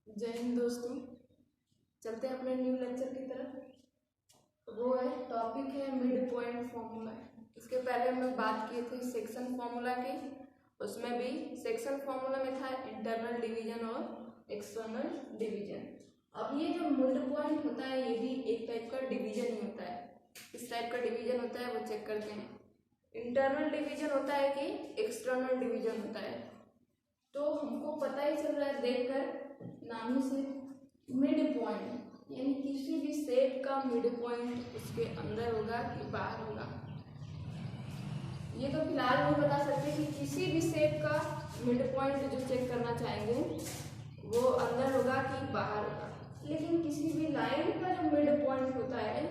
जय हिंद दोस्तों। चलते हैं अपने न्यू लेक्चर की तरफ। वो है टॉपिक है मिड पॉइंट फॉर्मूला। इसके पहले हम लोग बात किए थे सेक्शन फॉर्मूला की। उसमें भी सेक्शन फॉर्मूला में था इंटरनल डिवीजन और एक्सटर्नल डिवीजन। अब ये जो मिड पॉइंट होता है ये भी एक टाइप का डिवीजन ही होता है। किस टाइप का डिवीजन होता है वो चेक करते हैं। इंटरनल डिवीजन होता है कि एक्सटर्नल डिवीजन होता है। तो हमको पता ही चल रहा है देखकर नाम ही से मिड पॉइंट, यानी किसी भी शेप का मिड पॉइंट उसके अंदर होगा कि बाहर होगा। ये तो फिलहाल नहीं बता सकते कि किसी भी शेप का मिड पॉइंट जो चेक करना चाहेंगे वो अंदर होगा कि बाहर होगा। लेकिन किसी भी लाइन का जो मिड पॉइंट होता है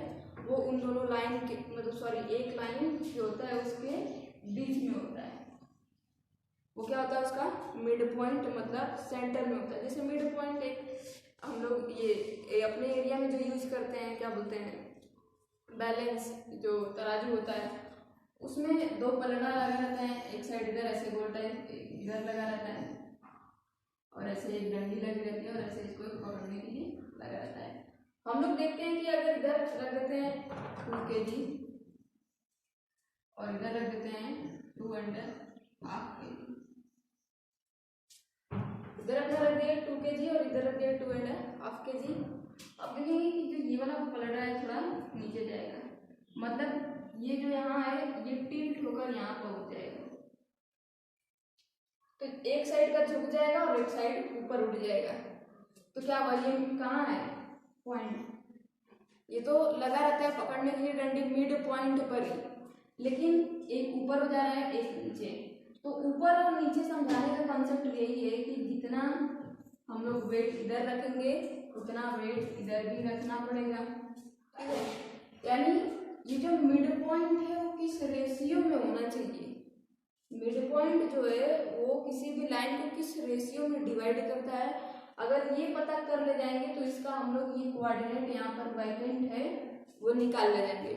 वो उन दोनों लाइन के एक लाइन जो होता है उसके बीच में होता है। वो क्या होता है उसका मिड पॉइंट, मतलब सेंटर में होता है। जैसे मिड पॉइंट एक हम लोग ये अपने एरिया में जो यूज करते हैं, क्या बोलते हैं, बैलेंस जो तराजू होता है उसमें दो पलड़ा लगा रहता है, एक साइड इधर ऐसे गोल टाइप इधर लगा रहता है और ऐसे एक डंडी लगी रहती है और ऐसे इसको पकड़ने के लिए लगा रहता है। हम लोग देखते हैं कि अगर इधर रख देते हैं 2 kg और इधर रख देते हैं 2.5 kg, इधर अपना रख दिया 2 kg और इधर रख दिया 2.5 kg। अब देखेंगे कि जो ये वाला पलड़ा है थोड़ा नीचे जाएगा, मतलब ये जो यहाँ है ये टिल्ट होकर यहाँ पर उठ जाएगा। तो एक साइड का झुक जाएगा और एक साइड ऊपर उठ जाएगा। तो क्या हुआ, ये कहाँ है पॉइंट, ये तो लगा रहता है पकड़ने के लिए डंडी मिड पॉइंट पर ही, लेकिन एक ऊपर हो जा रहा है एक नीचे। तो ऊपर और नीचे समझाने का कॉन्सेप्ट यही है कि जितना हम लोग वेट इधर रखेंगे उतना वेट इधर भी रखना पड़ेगा, ठीक है। यानी ये जो मिड पॉइंट है वो किस रेशियो में होना चाहिए। मिड पॉइंट जो है वो किसी भी लाइन को किस रेशियो में डिवाइड करता है, अगर ये पता कर ले जाएंगे तो इसका हम लोग ये कोऑर्डिनेट यहाँ पर वैकेंट है वो निकाल ले जाएंगे।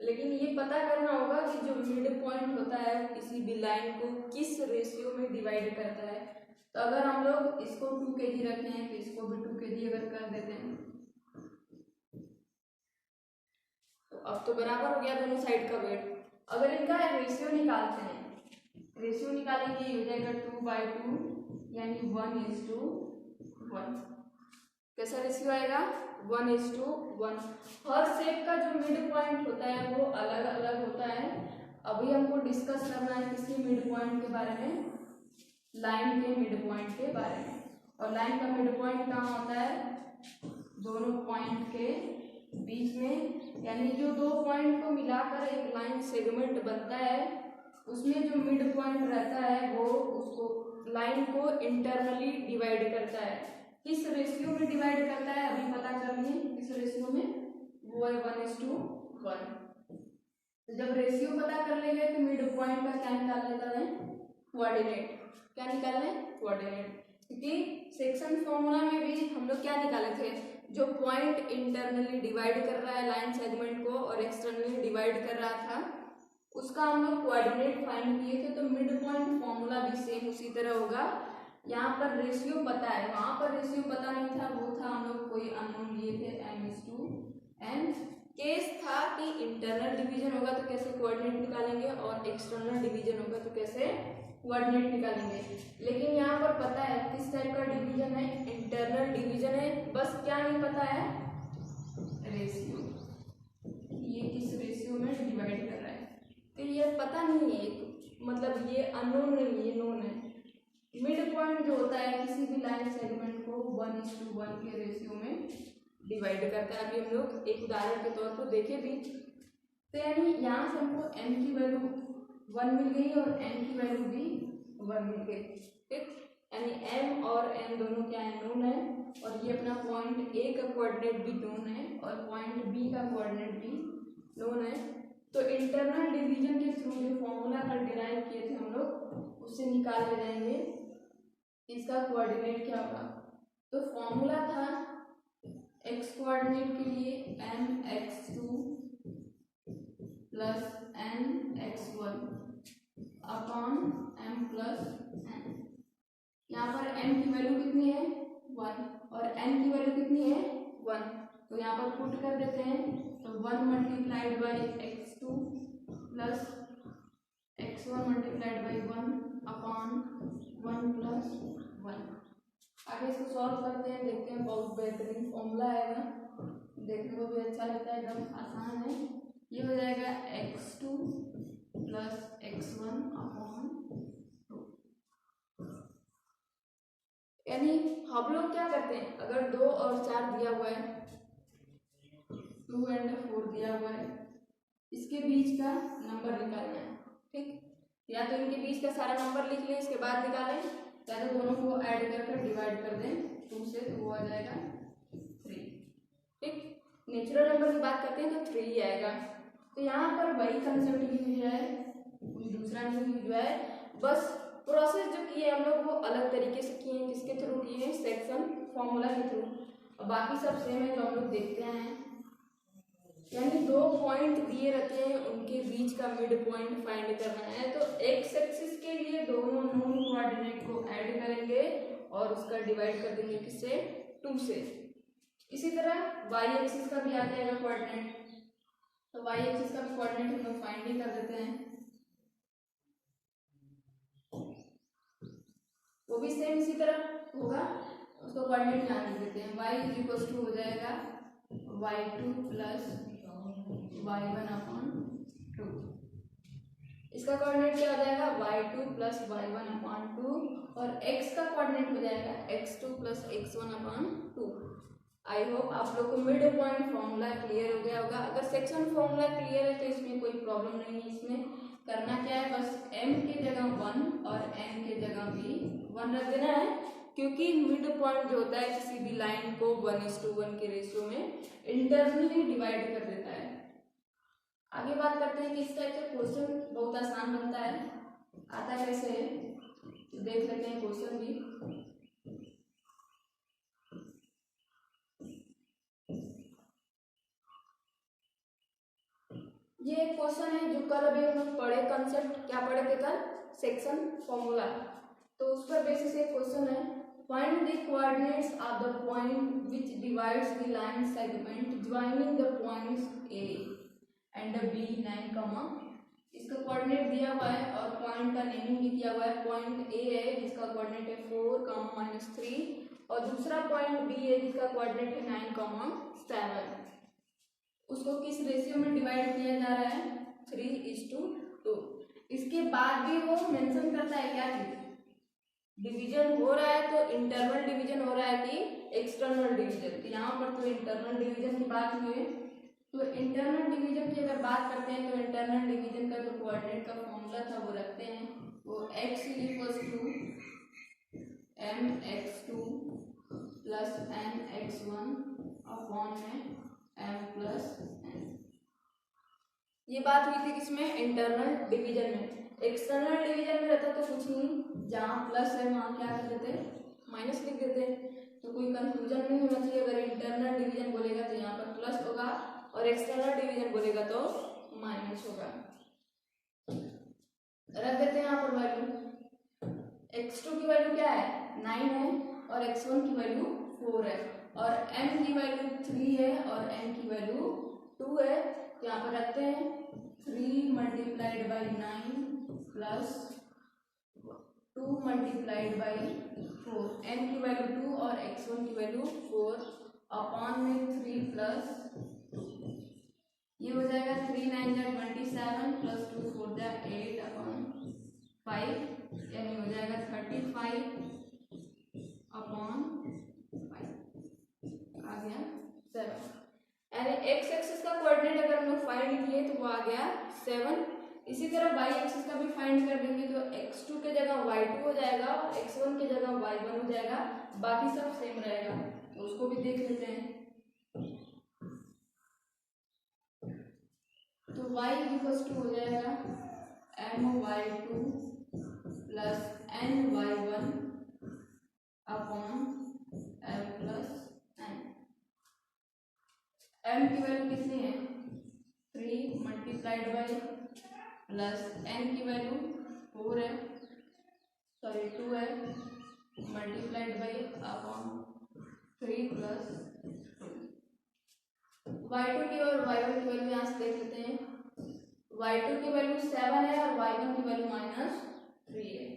लेकिन ये पता करना होगा कि जो मिड पॉइंट होता है वो किसी भी लाइन को किस रेशियो में डिवाइड करता है। तो अगर हम लोग इसको 2 kg रखे हैं तो इसको भी 2 kg अगर कर देते हैं तो अब तो बराबर हो गया दोनों साइड का वेट। अगर इनका रेशियो निकालते हैं, रेशियो निकालेंगे ये हो जाएगा 2/2 यानी 1:1। कैसा रेशियो आएगा 1:1। हर शेप का जो मिड पॉइंट होता है वो अलग अलग होता है। अभी हमको डिस्कस करना है किसी मिड पॉइंट के बारे में, लाइन के मिड पॉइंट के बारे में। और लाइन का मिड पॉइंट कहाँ होता है, दोनों पॉइंट के बीच में, यानी जो दो पॉइंट को मिलाकर एक लाइन सेगमेंट बनता है उसमें जो मिड पॉइंट रहता है वो उसको लाइन को इंटरनली डिवाइड करता है। किस रेशियो में डिवाइड करता है अभी पता कर लिए किस रेशियो में, वो है 1:1। तो जब रेशियो पता कर लेंगे तो मिड पॉइंट का क्या निकाल लेता है, कोऑर्डिनेट। क्या निकाल लें, कोऑर्डिनेट। क्योंकि सेक्शन फॉर्मूला में भी हम लोग क्या निकाले थे, जो पॉइंट इंटरनली डिवाइड कर रहा है लाइन सेगमेंट को और एक्सटर्नली डिवाइड कर रहा था उसका हम लोग कोऑर्डिनेट फाइंड किए थे। तो मिड पॉइंट फॉर्मूला भी सेम उसी तरह होगा। यहाँ पर रेशियो पता है, वहां पर रेशियो पता नहीं था, वो था हम लोग कोई अननोन लिए थे m:n। केस था कि इंटरनल डिवीजन होगा तो कैसे कोऑर्डिनेट निकालेंगे और एक्सटर्नल डिवीजन होगा तो कैसे कोऑर्डिनेट निकालेंगे। लेकिन यहाँ पर पता है किस टाइप का डिवीजन है, इंटरनल डिवीजन है। बस क्या नहीं पता है, रेशियो, ये किस रेशियो में डिवाइड कर रहा है। तो ये पता नहीं है, मतलब ये अननोन नहीं, ये नोन है। मिड पॉइंट जो होता है किसी भी लाइन सेगमेंट को 1:1 के रेशियो में डिवाइड करता है। अभी हम लोग एक उदाहरण के तौर पर देखे भी। तो यानी यहाँ से हमको m की वैल्यू 1 मिल गई और n की वैल्यू भी 1 मिल गई, ठीक। यानी m और n दोनों क्या है, नोन है। और ये अपना पॉइंट A का कोऑर्डिनेट भी नोन है और पॉइंट B का कोऑर्डिनेट भी नोन है। तो इंटरनल डिवीजन के थ्रू जो फॉर्मूला का डिराइव किए थे हम लोग उससे निकाल ले जाएंगे इसका कोऑर्डिनेट क्या होगा। तो फॉर्मूला था x कोऑर्डिनेट के लिए mx2 plus nx1 upon m plus n। यहाँ पर m की वैल्यू कितनी है 1, और n की वैल्यू कितनी है 1, तो यहाँ पर पुट कर देते हैं। तो 1 multiplied by x2 plus x1 multiplied by 1 upon 1 plus 1। आगे इसको सॉल्व करते हैं, देखते हैं, बहुत बेहतरीन फॉर्मूला आएगा, देखने को भी अच्छा लगता है, एकदम आसान है। ये हो जाएगा x2 प्लस x1 अपॉन 2। यानी हम लोग क्या करते हैं, अगर 2 और 4 दिया हुआ है, 2 एंड 4 दिया हुआ है, इसके बीच का नंबर निकालना है, ठीक। या तो इनके बीच का सारा नंबर लिख लें, इसके बाद निकालें, या तो दोनों को ऐड कर डिवाइड कर दें 2 से, तो वो आ जाएगा 3, ठीक। नेचुरल नंबर की बात करते हैं तो 3 ही आएगा। तो यहाँ पर वही कंसेप्ट यूज है, कोई दूसरा नहीं यूज है, बस प्रोसेस जो किए हम लोग वो अलग तरीके से किए हैं। किसके थ्रू किए हैं, सेक्शन फॉर्मूला के थ्रू, और बाकी सब सेम है जो हम लोग देखते हैं। यानी 2 पॉइंट दिए रहते हैं, उनके बीच का मिड पॉइंट फाइंड करना है। तो एक्स एक्सिस के लिए दोनों नोन कोऑर्डिनेट को ऐड करेंगे और उसका डिवाइड कर देंगे किससे, 2 से। इसी तरह वाई एक्सिस का भी आ जाएगा कोऑर्डिनेट, तो वाई एक्सिस का भी कोऑर्डिनेट हम लोग फाइंड ही कर देते हैं, वो भी सेम इसी तरह होगा, उसको कोऑर्डिनेट यहाँ लिख देते हैं। y इज इक्वल टू हो जाएगा y2 प्लस y1 अपॉन 2। इसका कोऑर्डिनेट क्या हो जाएगा, y2 प्लस y1 अपॉन 2, और x का कोऑर्डिनेट हो जाएगा x2 plus x1 upon 2। I hope आप लोग को मिड पॉइंट फॉर्मूला क्लियर हो गया होगा। अगर सेक्शन फॉर्मूला क्लियर है तो इसमें कोई प्रॉब्लम नहीं है। इसमें करना क्या है, बस m की जगह 1 और n की जगह भी 1 रख देना है, क्योंकि मिड पॉइंट जो होता है किसी भी लाइन को 1:1 के रेशियो में इंटरनली डिवाइड कर देता है। आगे बात करते हैं कि इस टाइप से क्वेश्चन बहुत आसान बनता है, आता कैसे है तो देख लेते हैं क्वेश्चन भी। ये एक क्वेश्चन है जो कल अभी हम लोग पढ़े, कंसेप्ट क्या पढ़े थे कल, सेक्शन फॉर्मूला, तो उस पर बेसिस एक क्वेश्चन है, find the coordinates of the point which divides the line segment joining the points A and B 9, इसका कोऑर्डिनेट दिया हुआ है और पॉइंट का नेमिंग भी दिया हुआ है। पॉइंट ए है जिसका कोऑर्डिनेट है 4, -3, और दूसरा पॉइंट बी है जिसका कोऑर्डिनेट है 9, 7। उसको किस रेशियो में डिवाइड किया जा रहा है, 3:2। इसके बाद भी वो मेंशन करता है क्या चीज, डिवीजन हो रहा है तो इंटरनल डिवीजन हो रहा है कि एक्सटर्नल डिवीजन। तो यहाँ पर तो इंटरनल डिवीजन की बात हुई है, तो इंटरनल डिवीजन की अगर बात करते हैं तो इंटरनल डिवीजन का जो कोऑर्डिनेट का फॉर्मूला था वो रखते हैं, वो x = mx2 plus nx1 upon में m प्लस n। ये बात हुई थी किसमें, इंटरनल डिवीजन में। एक्सटर्नल डिवीजन में रहता तो कुछ नहीं, जहाँ प्लस है वहाँ क्या कर देते, माइनस लिख देते, तो कोई कंफ्यूजन नहीं होना चाहिए। अगर इंटरनल डिवीजन बोलेगा तो यहाँ पर प्लस होगा और एक्सटर्नल डिवीजन बोलेगा तो माइनस होगा। रख देते हैं यहाँ पर वैल्यू, x2 की वैल्यू क्या है 9 है और x1 की वैल्यू 4 है और m की वैल्यू 3 है और n की वैल्यू 2 है। तो यहाँ पर रखते हैं 3 multiplied by 9 plus 2 multiplied by 4, n की वैल्यू 2 और x1 की वैल्यू 4 अपॉन में 3 प्लस 2, ये हो जाएगा 3 9 27 प्लस 2 4 8 अपॉन 5, यानी हो जाएगा 35 अपॉन 5, आ गया 7। यानी x एक्सिस का कोऑर्डिनेट अगर हम लोग फाइंड किए तो वो आ गया 7। इसी तरह y एक्सिस का भी फाइंड कर देंगे तो x2 के जगह y2 हो जाएगा और x1 के जगह y1 हो जाएगा, बाकी सब सेम रहेगा, तो उसको भी देख लेते हैं। तो y = हो जाएगा my2 plus ny1 upon m plus n। m की वैल्यू कितनी है 3 मल्टीप्लाइड बाई प्लस n की वैल्यू 4 है, सॉरी 2 है, multiplied by upon 3 plus 2। y2 की और y1 की वैल्यू यहाँ से देख लेते हैं। y2 की वैल्यू 7 है और y1 की वैल्यू -3 है।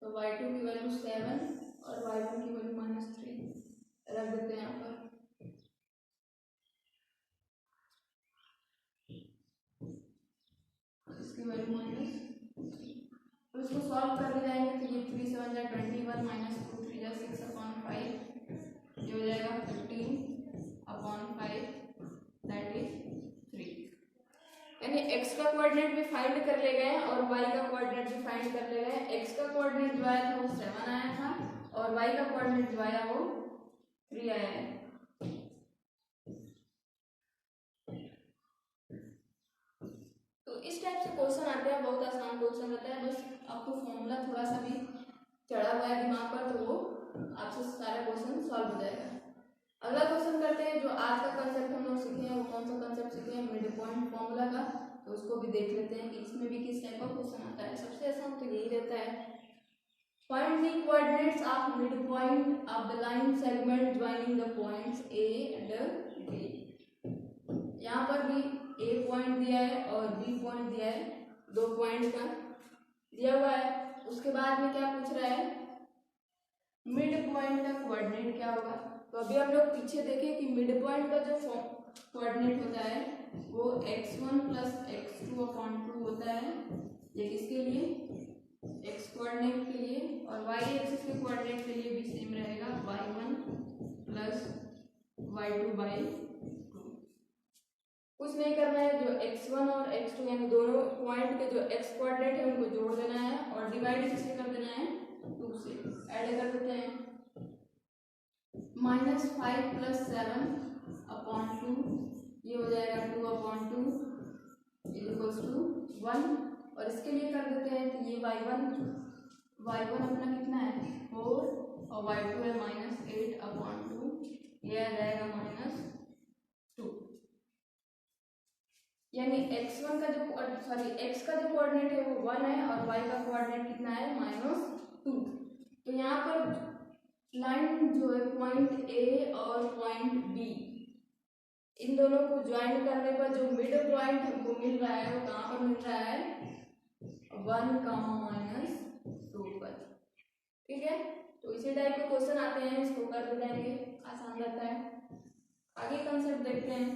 तो y2 की वैल्यू 7 और y1 की वैल्यू -3 रख देते हैं यहाँ पर। इसकी वैल्यू -3, तो इसको सॉल्व करने जाएंगे तो ये 3 7 जा 21 -2 3 जा 6/5, ये हो जाएगा 15/5 दैट इज 3। यानी x का कोऑर्डिनेट भी फाइंड कर ले गए और y का कोऑर्डिनेट भी फाइंड कर ले गए। x का कोऑर्डिनेट जो आया था वो 7 आया था और y का कोऑर्डिनेट जो आया वो 3 आया है। तो इस टाइप से क्वेश्चन आते हैं, बहुत आसान क्वेश्चन रहता है, बस आपको फॉर्मूला थोड़ा सा भी चढ़ा हुआ है दिमाग पर तो वो आपसे सारा क्वेश्चन सॉल्व हो जाएगा। अगला क्वेश्चन करते हैं। जो आज का कंसेप्ट हम लोग सीखे हैं वो कौन सा कंसेप्ट सीखे हैं, मिड पॉइंट फॉर्मूला का, तो उसको भी देख लेते हैं कि इसमें भी किस टाइप का क्वेश्चन आता है। सबसे आसान तो यही रहता है, find the coordinates of mid point of the line segment joining the points A and B. यहाँ पर भी ए पॉइंट दिया है और बी पॉइंट दिया है, 2 पॉइंट का दिया हुआ है। उसके बाद में क्या पूछ रहा है, मिड पॉइंट का कोऑर्डिनेट क्या होगा। तो अभी हम लोग पीछे देखें कि मिड पॉइंट का जो कोऑर्डिनेट होता है वो x1 + x2/2 होता है। ये किसके लिए, x कोऑर्डिनेट के लिए, और y एक्सिस के कोऑर्डिनेट के लिए भी सेम रहेगा, y1 + y2/2। कुछ नहीं करना है, जो x1 और x2 यानी दोनों पॉइंट के जो x कोऑर्डिनेट है उनको जोड़ देना है और डिवाइड किससे कर देना है, 2 से। ऐड कर देते हैं, -5 + 7/2, ये हो जाएगा 2/2 = 1। और इसके लिए कर देते हैं तो ये y1 अपना कितना है 4 और y2 है -8/2, ये आ जाएगा -2। यानी x का जो कोऑर्डिनेट है वो 1 है और y का कोऑर्डिनेट कितना है -2। तो यहाँ पर लाइन जो है पॉइंट ए और पॉइंट बी, इन दोनों को ज्वाइन करने पर जो मिड पॉइंट हमको मिल रहा है वो कहाँ पर मिल रहा है, 1, -2 पर। ठीक है, तो इसी टाइप के क्वेश्चन आते हैं, इसको कर लेंगे, आसान रहता है। आगे कंसेप्ट देखते हैं।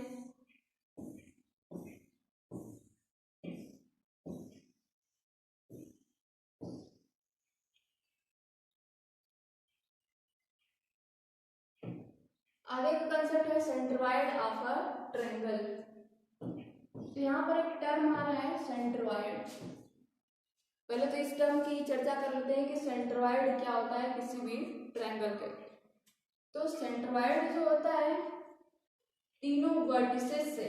आगे का कंसेप्ट है सेंट्रोइड ऑफ अ ट्रायंगल। तो यहाँ पर एक टर्म आ रहा है सेंट्रोइड। पहले तो इस टर्म की चर्चा कर लेते हैं कि सेंट्रोइड क्या होता है किसी भी ट्रायंगल के। तो सेंट्रोइड जो होता है तीनों वर्टिसेस से,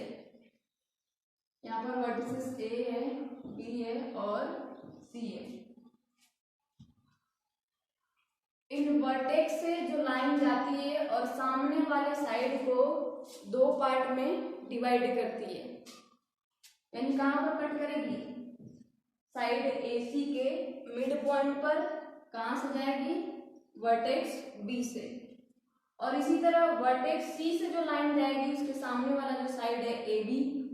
यहाँ पर वर्टिसेस ए है, बी है और सी है, इन वर्टेक्स से जो लाइन जाती है और सामने वाले साइड को 2 पार्ट में डिवाइड करती है। यानी कहाँ पर कट करेगी, साइड AC के मिड पॉइंट पर, कहाँ से जाएगी, वर्टेक्स B से। और इसी तरह वर्टेक्स C से जो लाइन जाएगी उसके सामने वाला जो साइड है AB,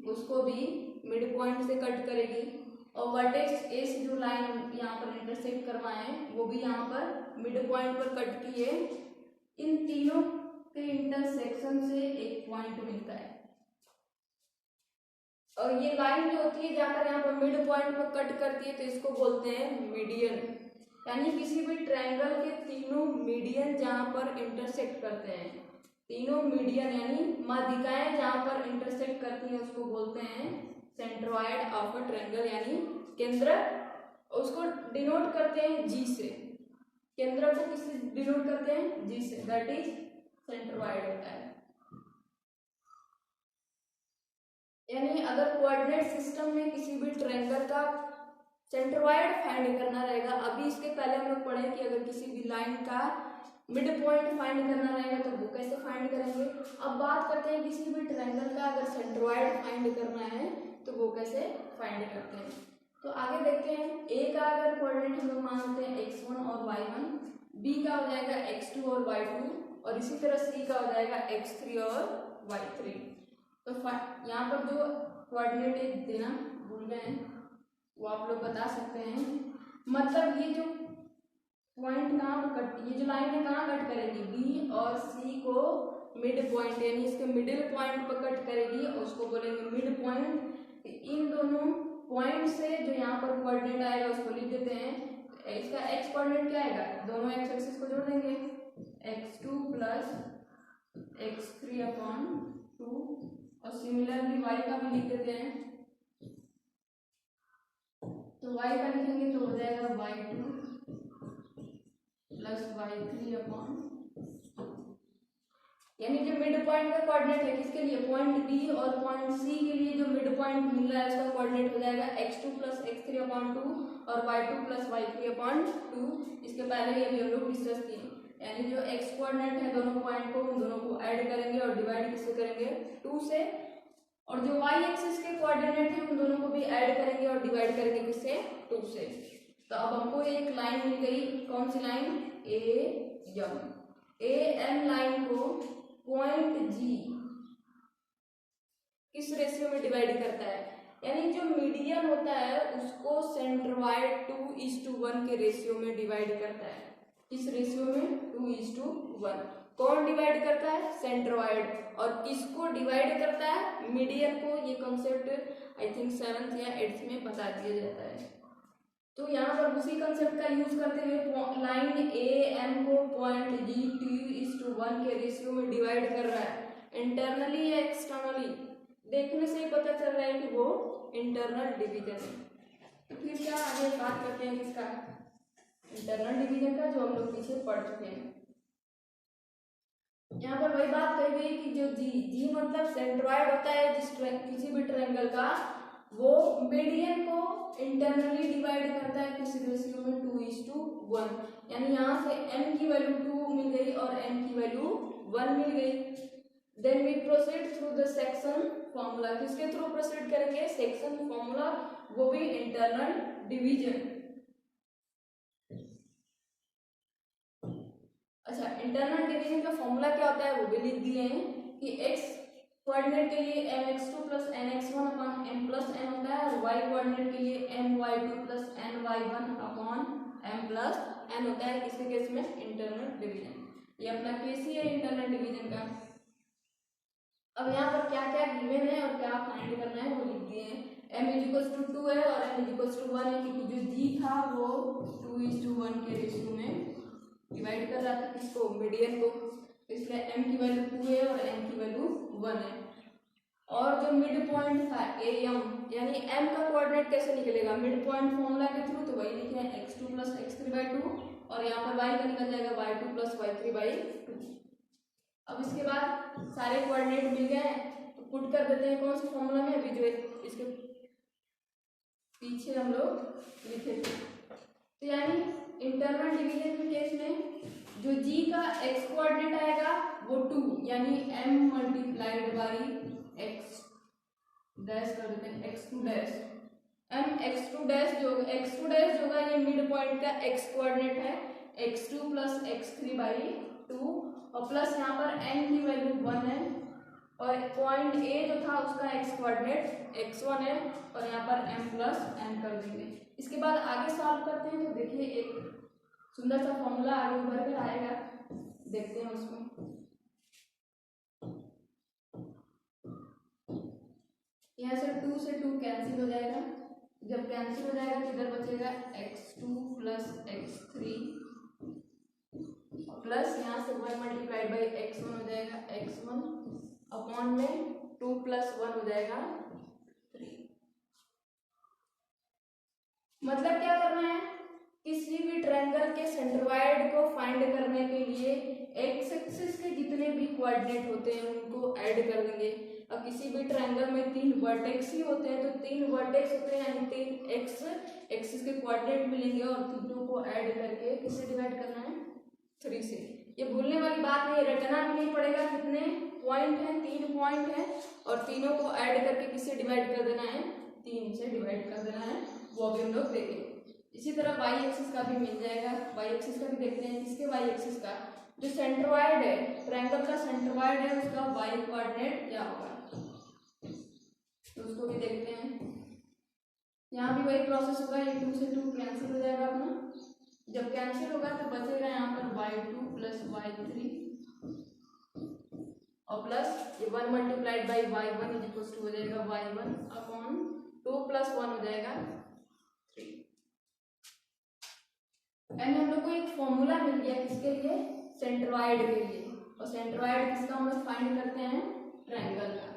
उसको भी मिड पॉइंट से कट करेगी। और वर्टेक्स A से जो लाइन यहाँ पर इंटरसेक्ट करवाए वो भी यहाँ पर मिड पॉइंट पर कट की है। इन तीनों के इंटरसेक्शन से एक पॉइंट मिलता है और ये लाइन जो होती है जाकर यहाँ पर मिड पॉइंट पर कट करती है, तो इसको बोलते हैं मीडियन। यानी किसी भी ट्रायंगल के तीनों मीडियन जहाँ पर इंटरसेक्ट करते हैं, तीनों मीडियन यानी माध्यिकाएं जहाँ पर इंटरसेक्ट करती हैं उसको बोलते हैं सेंट्रोइड ऑफ अ ट्रायंगल, यानी केंद्र। उसको डिनोट करते हैं G से, केंद्र को किससे डिनोट करते हैं, G से, दैट इज सेंट्रोइड होता है। यानी अगर कोऑर्डिनेट सिस्टम में किसी भी ट्रायंगल का सेंट्रोइड फाइंड करना रहेगा, अभी इसके पहले हम लोग पढ़े कि अगर किसी भी लाइन का मिड पॉइंट फाइंड करना रहेगा तो वो कैसे फाइंड करेंगे। अब बात करते हैं किसी भी ट्रायंगल का अगर सेंट्रोइड फाइंड करना है तो वो कैसे फाइंड करते हैं। तो आगे देखते हैं, ए का अगर कोऑर्डिनेट हम लोग मानते हैं x1 और y1, बी का हो जाएगा x2 और y2, और इसी तरह सी का हो जाएगा x3 और y3। तो यहाँ पर जो कोऑर्डिनेट देना भूल गए हैं वो आप लोग बता सकते हैं। मतलब ये जो पॉइंट कहाँ पर कट, ये जो लाइन है कहाँ कट करेगी, बी और सी को मिड पॉइंट यानी इसके मिडिल पॉइंट पर कट करेगी और उसको बोलेंगे मिड पॉइंट। इन दोनों पॉइंट से जो यहाँ पर कोऑर्डिनेट आएगा उसको लिख देते हैं। इसका एक्स कोऑर्डिनेट क्या आएगा, दोनों एक्स एक्सिस को जोड़ देंगे, x2 प्लस x3 अपॉन 2, और सिमिलरली y का भी लिख देते हैं। तो y का लिखेंगे तो हो जाएगा y2 प्लस y3 अपॉन, यानी जो मिड पॉइंट का कोऑर्डिनेट है किसके लिए, पॉइंट बी और पॉइंट सी के लिए जो मिड पॉइंट मिल रहा है उसका कोऑर्डिनेट हो जाएगा x2 प्लस x3 अपॉन 2 और y2 प्लस y3 अपॉन 2। इसके पहले ही अभी हम लोग डिस्कस किए, यानी जो x कोऑर्डिनेट है दोनों पॉइंट को, उन दोनों को ऐड करेंगे और डिवाइड किससे करेंगे, 2 से, और जो y एक्सिस के कोऑर्डिनेट है उन दोनों को भी ऐड करेंगे और डिवाइड करेंगे किससे, 2 से। तो अब हमको एक लाइन मिल गई, कौन सी लाइन, ए एम लाइन को पॉइंट जी किस रेशियो में डिवाइड करता है, यानी जो मीडियन होता है उसको सेंट्रोइड 2:1 के रेशियो में डिवाइड करता है। किस रेशियो में, 2:1। कौन डिवाइड करता है, सेंट्रोइड। और किसको डिवाइड करता है, मीडियन को। ये कॉन्सेप्ट आई थिंक 7th या 8th में बता दिया जाता है। तो यहाँ पर उसी कंसेप्ट का यूज करते हुए लाइन ए एम को पॉइंट जी 2:1 के रेशियो में डिवाइड कर रहा है। इंटरनली या एक्सटर्नली, देखने से ही पता चल रहा है कि वो इंटरनल डिवीजन है। तो फिर क्या आगे बात करते हैं किसका, इंटरनल डिवीजन का, जो हम लोग पीछे पढ़ चुके हैं। यहाँ पर वही बात कही गई कि जो जी मतलब सेंट्रोइड होता है जिस किसी भी ट्रायंगल का, वो मीडियन को इंटरनली डिवाइड करता है किस रेशियो में, 2:1। यानी यहाँ से m की वैल्यू 2 मिल गई और n की वैल्यू 1 मिल गई। Then we proceed through the section formula. किसके थ्रू प्रोसीड करेंगे, सेक्शन फॉर्मूला, वो भी इंटरनल डिवीजन। अच्छा, इंटरनल डिवीजन का फॉर्मूला क्या होता है वो भी लिख दिए हैं कि x कोऑर्डिनेट के लिए mx2 plus nx1 upon m plus n होता है, और y कोऑर्डिनेट के लिए my2 plus ny1 upon m plus n होता है। किसके केस में, इंटरनल डिवीजन। ये अपना केस ही है इंटरनल डिवीजन का। अब यहाँ पर क्या क्या गिवन है और क्या फाइंड करना है वो लिख दिए हैं। m=2 है और n=1 है, क्योंकि जो g था वो 2:1 के रेशियो में डिवाइड कर रहा था किसको, मीडियन को, इसलिए m की वैल्यू 2 है और n की वैल्यू 1 है। और जो मिड पॉइंट था am, यानी m का कोऑर्डिनेट कैसे निकलेगा, मिड पॉइंट फॉर्मूला के थ्रू, तो वही लिखे हैं x2 प्लस x3/2, और यहाँ पर y का निकल जाएगा y2 प्लस y3/2। अब इसके बाद सारे कोऑर्डिनेट मिल गए तो पुट कर देते हैं कौन से फॉर्मूला में, अभी जो इसके पीछे हम लोग लिखे थे। तो यानी इंटरनल डिवीजन के केस में जो g का x कोऑर्डिनेट आएगा वो 2, यानी m multiplied by x dash कर देते हैं, x2 dash, m x2 dash जो होगा ये मिड पॉइंट का x कोऑर्डिनेट है, x2 प्लस x3/2, और प्लस यहाँ पर n की वैल्यू 1 है, और पॉइंट a जो था उसका x कोऑर्डिनेट x1 है, और यहाँ पर m प्लस n कर देंगे। इसके बाद आगे सॉल्व करते हैं तो देखिए एक सुंदर सा फॉर्मूला आगे उभर कर आएगा, देखते हैं उसमें। यहाँ से 2 से 2 कैंसिल हो जाएगा, जब कैंसिल हो जाएगा तो इधर बचेगा x2 प्लस x3 प्लस यहाँ से 1 मल्टीप्लाइड बाई x1 हो जाएगा x1 अपॉन में 2 प्लस 1 हो जाएगा 3। मतलब क्या करना है, किसी भी ट्रायंगल के सेंट्रोइड को फाइंड करने के लिए एक्स एक्सिस के जितने भी कोऑर्डिनेट होते हैं उनको ऐड कर देंगे। अब किसी भी ट्रायंगल में 3 वर्टेक्स ही होते हैं, तो 3 वर्टेक्स होते हैं यानी 3 एक्स एक्सिस के कोऑर्डिनेट मिलेंगे, और तीनों को ऐड करके किससे डिवाइड करना है, 3 से। ये भूलने वाली बात नहीं, रटना भी नहीं पड़ेगा। कितने पॉइंट हैं, 3 पॉइंट हैं, और तीनों को ऐड करके किससे डिवाइड कर देना है, 3 से डिवाइड कर देना है, वो अभी हम लोग देखेंगे। इसी तरह वाई एक्सिस का भी मिल जाएगा। वाई एक्सिस का भी देखते हैं। किसके वाई एक्सिस का? जो सेंट्रोइड है, ट्रायंगल का सेंट्रोइड है, उसका वाई कोऑर्डिनेट क्या होगा, तो उसको भी देखते हैं। यहाँ भी वही प्रोसेस होगा, ये 2 से 2 कैंसिल हो जाएगा अपना। जब कैंसिल होगा तो बचेगा यहाँ पर y2 प्लस y3 और प्लस ये 1 multiplied by y1 is equal to हो जाएगा y1 अपॉन 2 प्लस 1 हो जाएगा 3। एंड हम लोग को एक फॉर्मूला मिल गया किसके लिए? सेंट्रोइड के लिए। और सेंट्रोइड किसका हम लोग फाइंड करते हैं? ट्रायंगल का।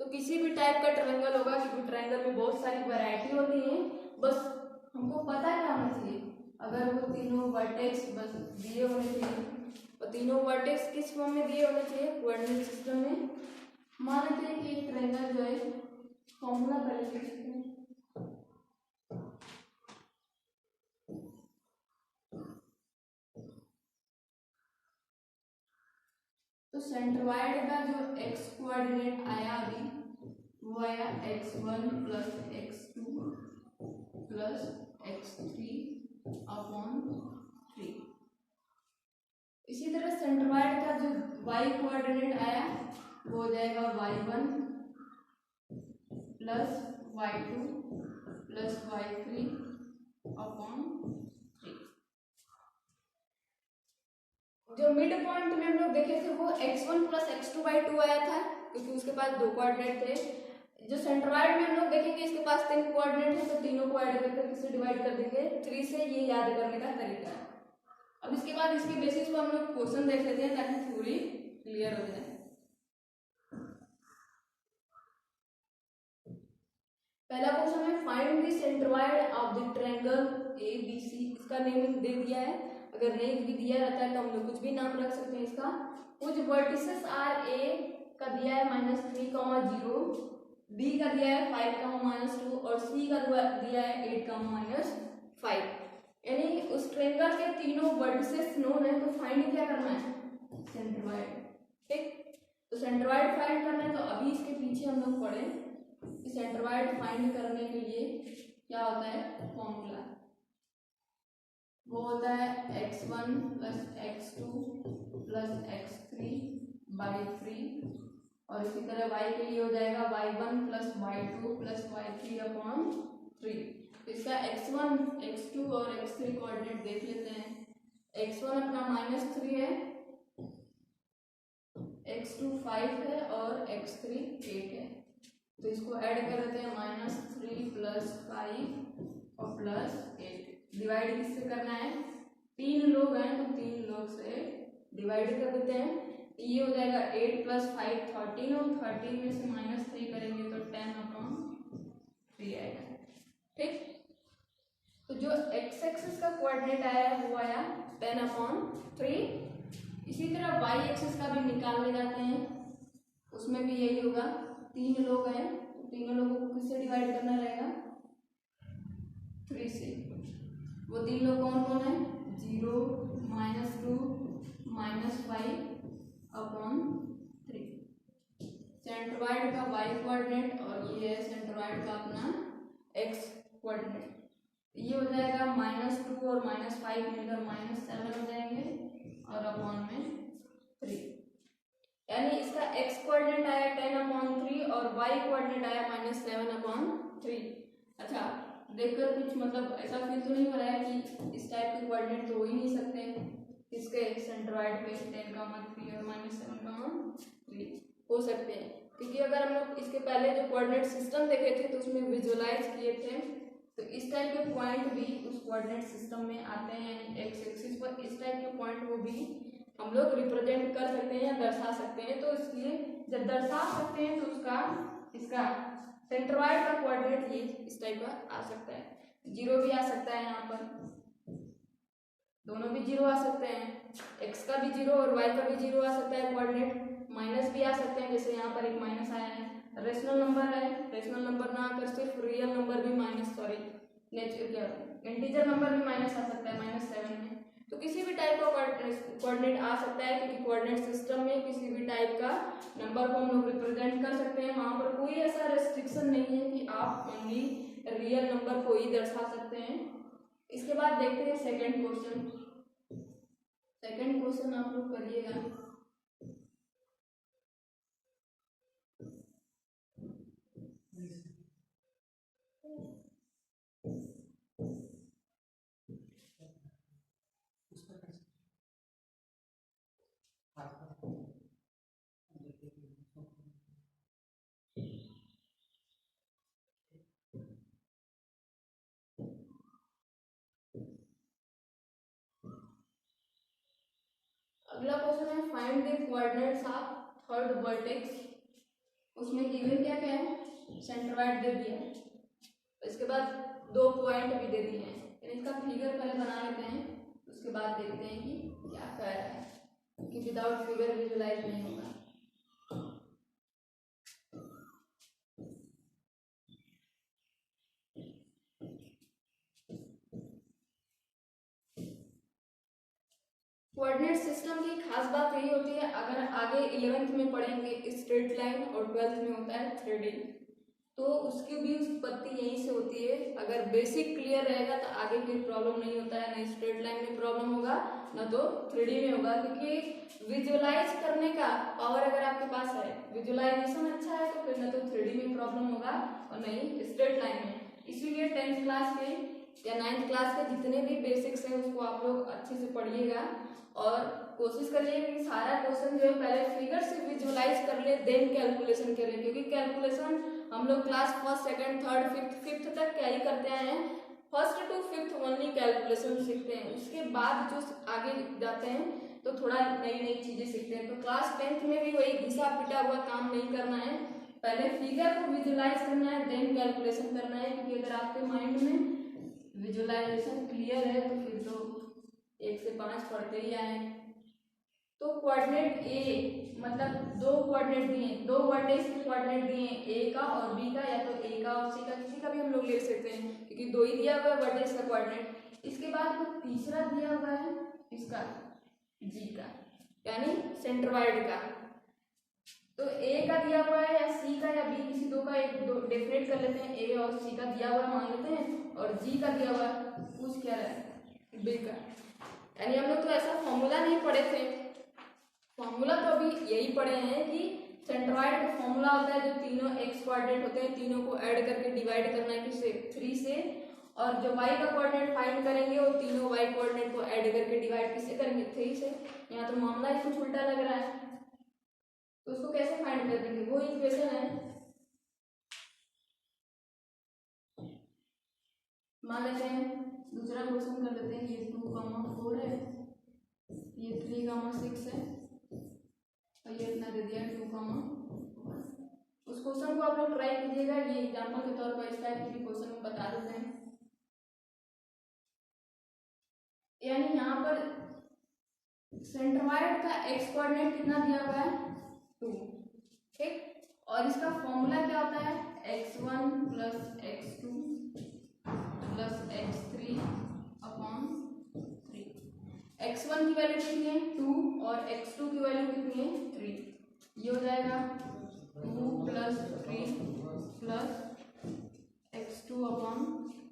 तो किसी भी टाइप का ट्रायंगल होगा, क्योंकि ट्रायंगल में बहुत सारी वैरायटी होती है, बस हमको पता क्या होना चाहिए, अगर वो तीनों वर्टेक्स बस दिए होने चाहिए। और तीनों वर्टेक्स किस फॉर्म में दिए होने चाहिए? कोऑर्डिनेट सिस्टम में। मान लेते हैं कि ट्रायंगल जो है, फॉर्मूला पहले लिख सकते हैं। तो सेंट्रोइड का जो एक्स कोऑर्डिनेट आया अभी, वो आया x1 plus x2 plus x3 upon 3। इसी तरह सेंट्रोइड का जो y कोऑर्डिनेट आया वो हो जाएगा y1 plus y2 plus y3 upon 3। जो मिड पॉइंट में हम लोग देखे थे वो x1 प्लस x2/2 आया था, क्योंकि उसके पास 2 कोऑर्डिनेट थे। जो सेंट्रोइड में हम लोग देखेंगे इसके पास 3 कोऑर्डिनेट है, तो तीनों को ऐड करके किससे डिवाइड कर देंगे? 3 से। ये याद करने का तरीका है। अब इसके बाद इसके बेसिस पर हम लोग क्वेश्चन देख लेते हैं ताकि थोड़ी क्लियर हो जाए। पहला क्वेश्चन है find the centroid of the triangle ABC। इसका नेम दे दिया है, अगर नहीं भी दिया रहता है तो हम लोग कुछ भी नाम रख सकते हैं इसका। कुछ वर्टिसेस आर ए का दिया है -3, 0, B का दिया है 5, -2 और C का दिया है 8, -5। यानी उस ट्रायंगल के तीनों वर्टिसेस नोन है, तो फाइंड क्या करना है? सेंट्रोइड। ठीक, तो सेंट्रोइड फाइंड करना है। तो अभी इसके पीछे हम लोग पढ़े कि सेंट्रोइड फाइंड करने के लिए क्या होता है? फॉर्मूला वो होता है x1 plus x2 plus x3/3 और इसी तरह y के लिए हो जाएगा y1 plus y2 plus y3 upon 3। तो इसका x1, x2 और x3 कोऑर्डिनेट देख लेते हैं। x1 अपना -3 है, x2 5 है और x3 8 है। तो इसको ऐड कर देते हैं -3 प्लस 5 और प्लस 8। डिवाइड किससे करना है? 3 लोग हैं तो 3 लोग से डिवाइड कर देते हैं। ये हो जाएगा 8 प्लस 5 13 और 13 में से -3 करेंगे तो 10/3 आएगा। ठीक, तो जो x एक्सिस का कोऑर्डिनेट आया है वो आया 10/3। इसी तरह y एक्सिस का भी निकालने जाते हैं, उसमें भी यही होगा। 3 लोग हैं तो तीनों लोगों को किससे डिवाइड करना रहेगा? 3 से। वो 3 लोग कौन कौन है? 0, -2, -5 अपॉन 3। सेंट्रोइड का y कोऑर्डिनेट और ये है सेंट्रोइड का अपना x कोऑर्डिनेट। ये हो जाएगा -2 और -5 मिलकर -7 हो जाएंगे और अपॉन में 3। यानी इसका x कोऑर्डिनेट आया 10/3 और y कोऑर्डिनेट आया -7/3। अच्छा, देखकर कुछ मतलब ऐसा फील तो नहीं हो रहा है कि इस टाइप के कोऑर्डिनेट तो हो ही नहीं सकते इसके सेंट्रोइड पे 10,3 और -7,3 हो सकते हैं, क्योंकि अगर हम लोग इसके पहले जो कोऑर्डिनेट सिस्टम देखे थे तो उसमें विजुअलाइज किए थे, तो इस टाइप के पॉइंट भी उस कोऑर्डिनेट सिस्टम में आते हैं। यानी एक्स एक्सिस पर इस टाइप के पॉइंट को भी हम लोग रिप्रेजेंट कर सकते हैं या दर्शा सकते हैं। तो इसलिए जब दर्शा सकते हैं तो उसका इसका सेंट्रोइड का कोऑर्डिनेट ये इस टाइप का आ सकता है। 0 भी आ सकता है, यहाँ पर दोनों भी 0 आ सकते हैं, x का भी 0 और y का भी 0 आ सकता है कोऑर्डिनेट। माइनस भी आ सकते हैं, जैसे यहाँ पर एक माइनस आया है। रेशनल नंबर है, रेशनल नंबर ना आकर सिर्फ रियल नंबर भी इंटीजर नंबर भी माइनस आ सकता है -7 में। तो किसी भी टाइप का कोऑर्डिनेट आ सकता है, क्योंकि कोऑर्डिनेट सिस्टम में किसी भी टाइप का नंबर को हम लोग रिप्रेजेंट कर सकते हैं। वहां पर कोई ऐसा रेस्ट्रिक्शन नहीं है कि आप ओनली रियल नंबर को ही दर्शा सकते हैं। इसके बाद देखते हैं सेकंड क्वेश्चन। सेकंड क्वेश्चन आप लोग करिएगा। अगला क्वेश्चन है find the coordinates of third vertex. उसमें गिवन क्या क्या है, सेंट्रोइड दे दिया है, इसके बाद 2 पॉइंट भी दे दिए हैं। इसका फिगर पहले बना लेते हैं, उसके बाद देखते हैं कि क्या कह रहा है, क्योंकि विदाउट फिगर विजुलाइज नहीं होगा। कोऑर्डिनेट सिस्टम की खास बात यही होती है, अगर आगे 11th में पढ़ेंगे स्ट्रेट लाइन और 12th में होता है थ्रेडिंग, तो उसकी भी उत्पत्ति यहीं से होती है। अगर बेसिक क्लियर रहेगा तो आगे फिर प्रॉब्लम नहीं होता है, ना स्ट्रेट लाइन में प्रॉब्लम होगा ना तो 3D में होगा, क्योंकि विजुलाइज करने का पावर अगर आपके पास है, विजुलाइजेशन अच्छा है, तो फिर ना तो 3D में प्रॉब्लम होगा और नहीं स्ट्रेट लाइन में। इसीलिए 10th क्लास के या 9th क्लास के जितने भी बेसिक्स हैं उसको आप लोग अच्छे से पढ़िएगा और कोशिश करिए कि सारा क्वेश्चन जो है पहले फिगर से विजुलाइज कर ले, देन कैलकुलेशन करें, क्योंकि कैलकुलेशन हम लोग class 1st, 2nd, 3rd, 5th तक कैरी करते आए हैं। 1st to 5th only calculation सीखते हैं, उसके बाद जो आगे जाते हैं तो थोड़ा नई नई चीजें सीखते हैं। तो क्लास 10th में भी वही घिसा पिटा हुआ काम नहीं करना है, पहले फिगर को विजुलाइज करना है, देन कैलकुलेशन करना है, क्योंकि अगर आपके माइंड में विजुलाइजेशन क्लियर है तो फिर तो 1 से 5 पढ़ते ही आए। तो कोऑर्डिनेट ए मतलब 2 कोऑर्डिनेट दिए, 2 वर्टेक्स के कोऑर्डिनेट दिए, ए का और बी का, या तो ए का और सी का, किसी का भी हम लोग ले सकते हैं, क्योंकि 2 ही दिया हुआ है वर्टेक्स का कोऑर्डिनेट। इसके बाद वो तीसरा दिया हुआ है इसका जी का, यानी सेंट्रोइड का। तो ए का दिया हुआ है या सी का या बी, किसी 2 का एक डेफिनेट कर लेते हैं, ए और सी का दिया हुआ मान लेते हैं, और जी का दिया हुआ पूछ क्या रहा है बी का। यानी हम लोग तो ऐसा फॉर्मूला नहीं पढ़े थे, फॉर्मूला तो अभी यही पढ़े हैं कि सेंट्रोइड का फॉर्मूला होता है जो तीनों एक्स कोऑर्डिनेट होते हैं, तीनों को ऐड करके डिवाइड करना है किससे, 3 से, और जो वाई का कोऑर्डिनेट फाइंड करेंगे वो तीनों वाई कोऑर्डिनेट को ऐड करके डिवाइड किससे करेंगे, 3 से। यहाँ तो मामला ही कुछ उल्टा लग रहा है, तो उसको कैसे फाइंड कर देंगे, वो इक्वेशन है। मान लेते हैं दूसरा क्वेश्चन कर लेते हैं, ये 2, 4 है, ये 3, 6 है, और ये इतना दे दिया 2, 1। उस क्वेश्चन को आप लोग ट्राई कीजिएगा, ये एग्जांपल के तौर पर इस टाइप के क्वेश्चन को बता देते हैं। यानी यहाँ पर सेंट्रोइड का एक्स कोऑर्डिनेट कितना दिया हुआ है, 2, ठीक, और इसका फॉर्मूला क्या होता है, x1 + x2 + x3 upon 3। x1 की वैल्यू कितनी है, 2, और x2 की वैल्यू कितनी है, 3। ये हो जाएगा 2 + 3 + x2 अपॉन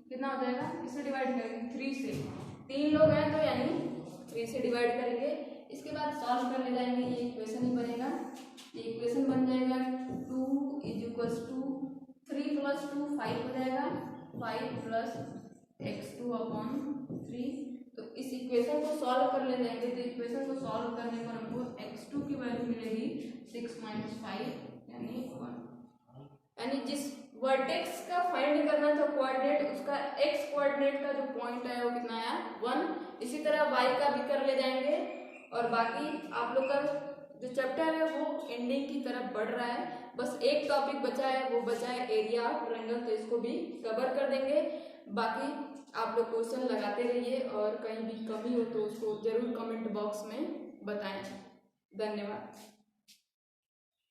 कितना हो जाएगा, इसे डिवाइड करेंगे 3 से, 3 लोग हैं तो यानी 3 से डिवाइड करेंगे। इसके बाद सॉल्व कर ले जाएंगे, ये इक्वेशन ही बनेगा, ये इक्वेशन बन जाएगा 2 = 3 + 2 5 हो जाएगा, 5 + x2 अपॉन 3। तो इस इक्वेशन को सॉल्व कर ले जाएंगे, तो इक्वेशन को सॉल्व करने पर हमको x2 की वैल्यू मिलेगी 6 - 5 यानी 1। यानी जिस वर्टेक्स का फाइंड करना था कोऑर्डिनेट, उसका एक्स कोऑर्डिनेट का जो पॉइंट है वो कितना आया, 1। इसी तरह वाई का भी कर ले जाएंगे, और बाकी आप लोग का जो चैप्टर है वो एंडिंग की तरफ बढ़ रहा है, बस एक टॉपिक बचा है, वो बचा है एरिया ऑफ ट्रायंगल, तो इसको भी कवर कर देंगे। बाकी आप लोग क्वेश्चन लगाते रहिए, और कहीं भी कमी हो तो उसको जरूर कमेंट बॉक्स में बताएं। धन्यवाद।